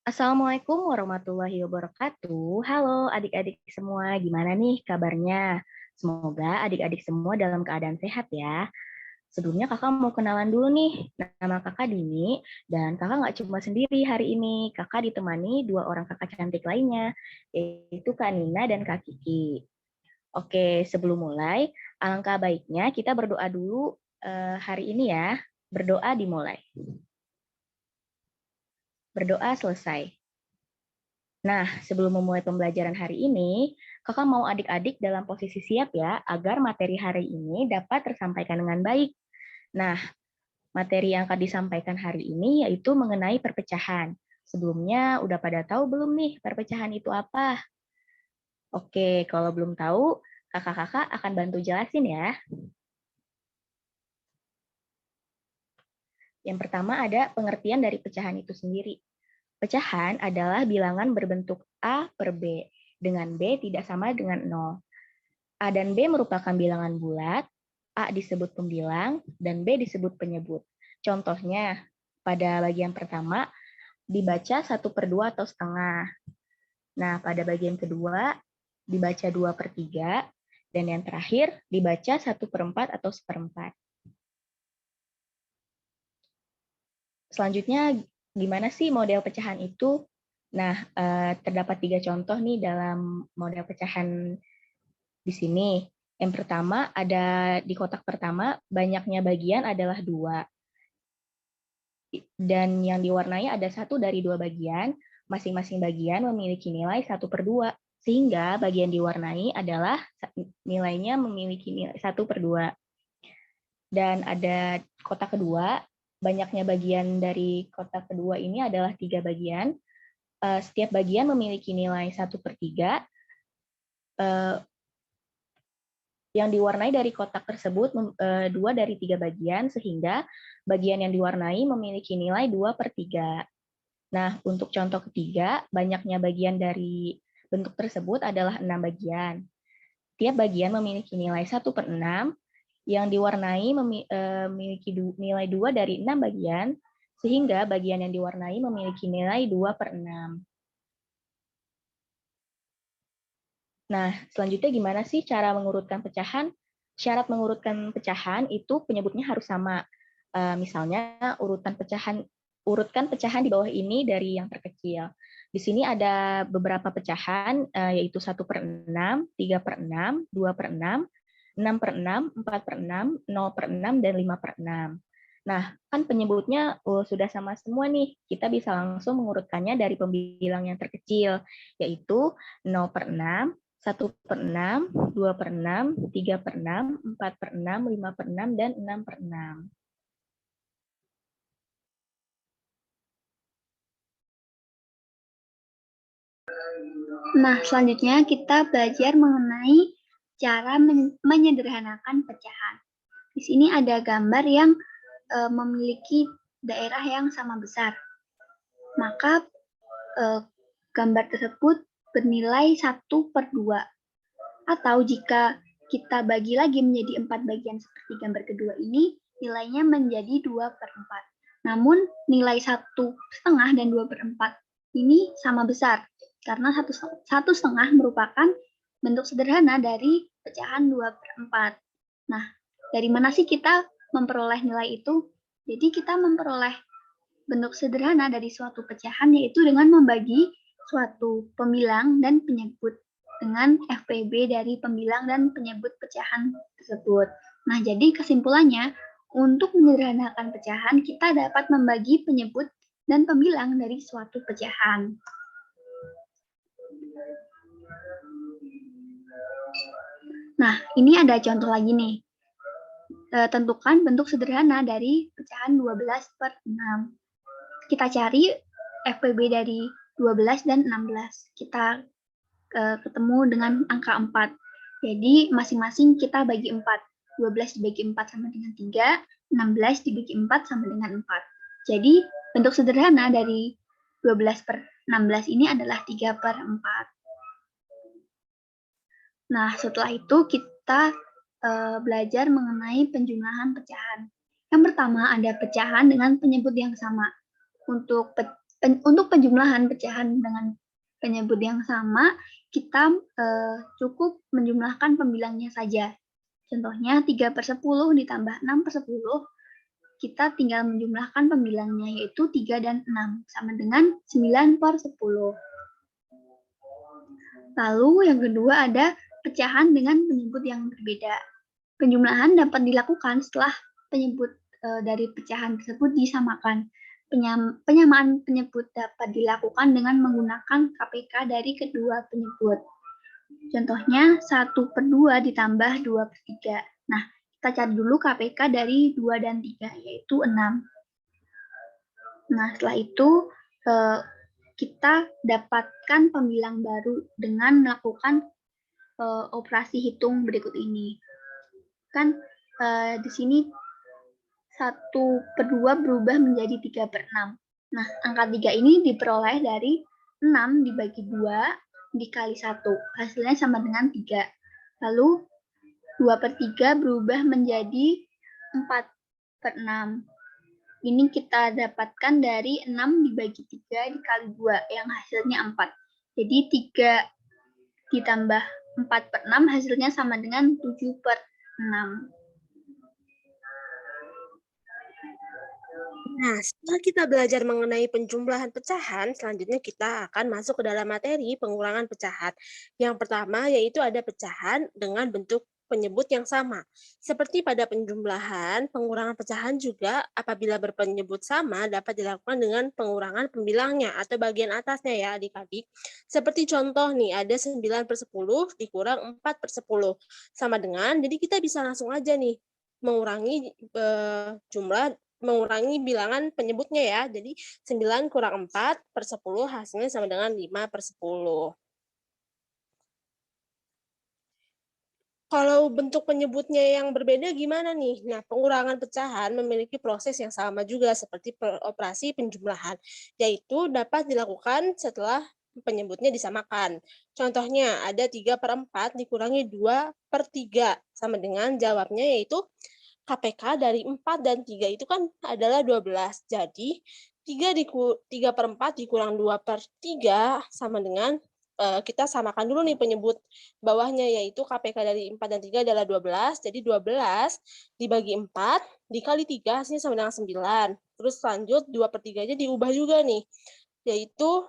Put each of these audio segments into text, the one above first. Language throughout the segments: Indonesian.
Assalamualaikum warahmatullahi wabarakatuh. Halo adik-adik semua, gimana nih kabarnya? Semoga adik-adik semua dalam keadaan sehat ya. Sebelumnya kakak mau kenalan dulu nih. Nama kakak Dini, dan kakak nggak cuma sendiri hari ini. Kakak ditemani dua orang kakak cantik lainnya, yaitu Kak Nina dan Kak Kiki. Oke, sebelum mulai, alangkah baiknya kita berdoa dulu hari ini ya. Berdoa dimulai. Berdoa selesai. Nah, sebelum memulai pembelajaran hari ini, kakak mau adik-adik dalam posisi siap ya, agar materi hari ini dapat tersampaikan dengan baik. Nah, materi yang akan disampaikan hari ini yaitu mengenai perpecahan. Sebelumnya, udah pada tahu belum nih perpecahan itu apa? Oke, kalau belum tahu, kakak-kakak akan bantu jelasin ya. Yang pertama ada pengertian dari pecahan itu sendiri. Pecahan adalah bilangan berbentuk A per B, dengan B tidak sama dengan 0. A dan B merupakan bilangan bulat, A disebut pembilang, dan B disebut penyebut. Contohnya, pada bagian pertama, dibaca 1/2 atau setengah. Nah, pada bagian kedua, dibaca 2/3, dan yang terakhir, dibaca 1/4 atau seperempat. Selanjutnya, gimana sih model pecahan itu? Nah, terdapat 3 contoh nih dalam model pecahan di sini. Yang pertama ada di kotak pertama, banyaknya bagian adalah 2. Dan yang diwarnai ada 1 dari 2 bagian, masing-masing bagian memiliki nilai 1/2. Sehingga bagian diwarnai adalah nilainya memiliki nilai 1/2. Dan ada kotak kedua, banyaknya bagian dari kotak kedua ini adalah 3 bagian. Setiap bagian memiliki nilai 1/3. Yang diwarnai dari kotak tersebut 2 dari 3 bagian, sehingga bagian yang diwarnai memiliki nilai 2/3. Nah, untuk contoh ketiga, banyaknya bagian dari bentuk tersebut adalah 6 bagian. Tiap bagian memiliki nilai 1/6, yang diwarnai memiliki nilai 2 dari 6 bagian, sehingga bagian yang diwarnai memiliki nilai 2/6. Nah, selanjutnya gimana sih cara mengurutkan pecahan? Syarat mengurutkan pecahan itu penyebutnya harus sama. Misalnya urutkan pecahan di bawah ini dari yang terkecil. Di sini ada beberapa pecahan, yaitu 1/6, 3/6, 2/6, 6/6, 4/6, 0/6, dan 5/6. Nah, kan penyebutnya sudah sama semua nih. Kita bisa langsung mengurutkannya dari pembilang yang terkecil, yaitu 0/6, 1/6, 2/6, 3/6, 4/6, 5/6, dan 6/6. Nah, selanjutnya kita belajar mengenai cara menyederhanakan pecahan. Di sini ada gambar yang memiliki daerah yang sama besar. Maka gambar tersebut bernilai 1/2. Atau jika kita bagi lagi menjadi 4 bagian seperti gambar kedua ini, nilainya menjadi 2/4. Namun nilai 1/2 dan 2/4 ini sama besar, karena 1/2 merupakan bentuk sederhana dari pecahan 2/4. Nah, dari mana sih kita memperoleh nilai itu? Jadi kita memperoleh bentuk sederhana dari suatu pecahan yaitu dengan membagi suatu pembilang dan penyebut dengan FPB dari pembilang dan penyebut pecahan tersebut. Nah, jadi kesimpulannya, untuk menyederhanakan pecahan, kita dapat membagi penyebut dan pembilang dari suatu pecahan. Nah, ini ada contoh lagi nih. Tentukan bentuk sederhana dari pecahan 12/6. Kita cari FPB dari 12 dan 16. Kita ketemu dengan angka 4. Jadi masing-masing kita bagi 4. 12 dibagi 4 sama dengan 3, 16 dibagi 4 sama dengan 4. Jadi bentuk sederhana dari 12/16 ini adalah 3/4. Nah, setelah itu kita belajar mengenai penjumlahan pecahan. Yang pertama ada pecahan dengan penyebut yang sama. Untuk Untuk penjumlahan pecahan dengan penyebut yang sama, kita cukup menjumlahkan pembilangnya saja. Contohnya 3/10 ditambah 6/10, kita tinggal menjumlahkan pembilangnya, yaitu 3 dan 6, sama dengan 9/10. Lalu yang kedua ada pecahan dengan penyebut yang berbeda. Penjumlahan dapat dilakukan setelah penyebut dari pecahan tersebut disamakan. Penyamaan penyebut dapat dilakukan dengan menggunakan KPK dari kedua penyebut. Contohnya 1/2 ditambah 2/3. Nah, kita cari dulu KPK dari 2 dan 3, yaitu 6. Nah, setelah itu kita dapatkan pembilang baru dengan melakukan operasi hitung berikut ini. Kan di sini 1/2 berubah menjadi 3/6. Nah, angka 3 ini diperoleh dari 6 dibagi 2 dikali 1. Hasilnya sama dengan 3. Lalu 2/3 berubah menjadi 4/6. Ini kita dapatkan dari 6 dibagi 3 dikali 2 yang hasilnya 4. Jadi 3 ditambah 4/6 hasilnya sama dengan 7/6. Nah, setelah kita belajar mengenai penjumlahan pecahan, selanjutnya kita akan masuk ke dalam materi pengurangan pecahan. Yang pertama yaitu ada pecahan dengan bentuk penyebut yang sama. Seperti pada penjumlahan, pengurangan pecahan juga apabila berpenyebut sama dapat dilakukan dengan pengurangan pembilangnya atau bagian atasnya ya adik-adik. Seperti contoh nih, ada 9/10 dikurang 4/10 sama dengan, jadi kita bisa langsung aja nih mengurangi mengurangi bilangan penyebutnya ya. Jadi 9 kurang 4/10 hasilnya sama dengan 5/10. Kalau bentuk penyebutnya yang berbeda gimana nih? Nah, pengurangan pecahan memiliki proses yang sama juga seperti operasi penjumlahan, yaitu dapat dilakukan setelah penyebutnya disamakan. Contohnya ada 3/4 dikurangi 2/3 sama dengan jawabnya yaitu KPK dari 4 dan 3 itu kan adalah 12. Jadi 3/4 dikurang 2/3 sama dengan kita samakan dulu nih penyebut bawahnya yaitu KPK dari 4 dan 3 adalah 12. Jadi 12 dibagi 4 dikali 3 hasilnya sama dengan 9. Terus lanjut 2/3-nya diubah juga nih. Yaitu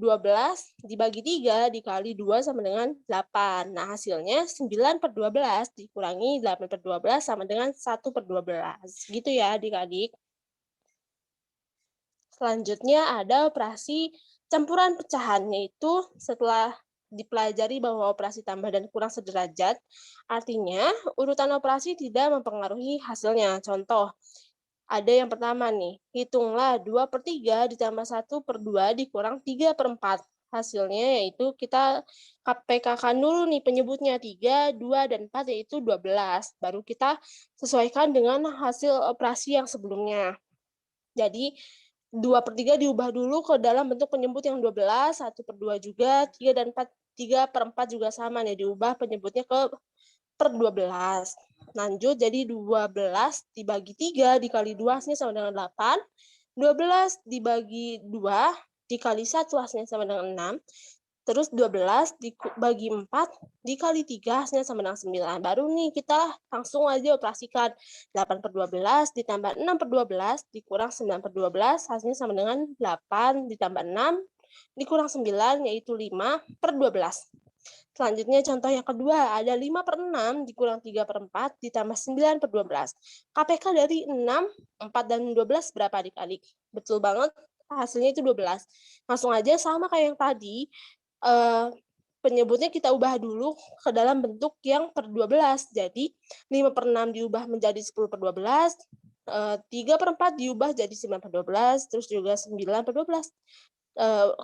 12 dibagi 3 dikali 2 sama dengan 8. Nah, hasilnya 9/12 dikurangi 8/12 sama dengan 1/12. Gitu ya adik-adik. Selanjutnya ada operasi campuran pecahan, yaitu setelah dipelajari bahwa operasi tambah dan kurang sederajat, artinya urutan operasi tidak mempengaruhi hasilnya. Contoh, ada yang pertama nih, hitunglah 2/3 ditambah 1/2 dikurang 3/4. Hasilnya yaitu kita KPK-kan dulu nih penyebutnya 3, 2, dan 4 yaitu 12. Baru kita sesuaikan dengan hasil operasi yang sebelumnya. Jadi 2/3 diubah dulu ke dalam bentuk penyebut yang 12, 1/2 juga, 3 dan 4, 3/4 juga sama nih, diubah penyebutnya ke per-12. Lanjut, jadi 12 dibagi 3 dikali 2 hasilnya sama dengan 8. 12 dibagi 2 dikali 1 hasilnya sama dengan 6. Terus 12 dibagi 4 dikali 3 hasilnya sama dengan 9. Baru nih kita langsung aja operasikan. 8/12 ditambah 6/12 dikurang 9/12 hasilnya sama dengan 8 ditambah 6 dikurang 9 yaitu 5/12. Selanjutnya contoh yang kedua, ada 5/6 dikurang 3/4 ditambah 9/12. KPK dari 6, 4, dan 12 berapa adik-adik? Betul banget, hasilnya itu 12. Langsung aja sama kayak yang tadi, penyebutnya kita ubah dulu ke dalam bentuk yang per-12. Jadi 5/6 diubah menjadi 10/12, 3/4 diubah jadi 9/12, terus juga 9/12.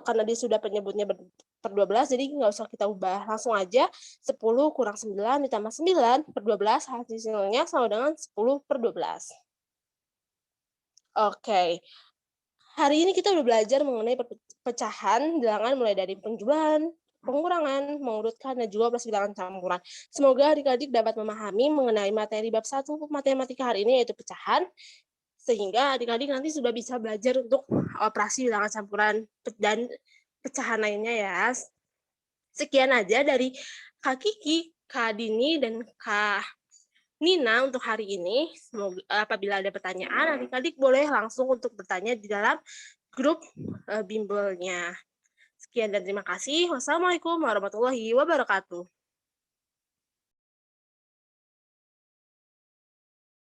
Karena dia sudah penyebutnya per-12, jadi nggak usah kita ubah. Langsung aja 10 kurang 9 ditambah 9/12 hasilnya sama dengan 10/12. Oke. Hari ini kita udah belajar mengenai pecahan bilangan mulai dari penjumlahan, pengurangan, mengurutkan, dan juga operasi bilangan campuran. Semoga adik-adik dapat memahami mengenai materi bab 1 matematika hari ini yaitu pecahan. sehingga adik-adik nanti sudah bisa belajar untuk operasi bilangan campuran dan pecahan lainnya ya. Sekian aja dari Kak Kiki, Kak Dini, dan Kak Nina untuk hari ini. Semoga apabila ada pertanyaan, adik-adik boleh langsung untuk bertanya di dalam grup bimbelnya. Sekian dan terima kasih. Wassalamualaikum warahmatullahi wabarakatuh.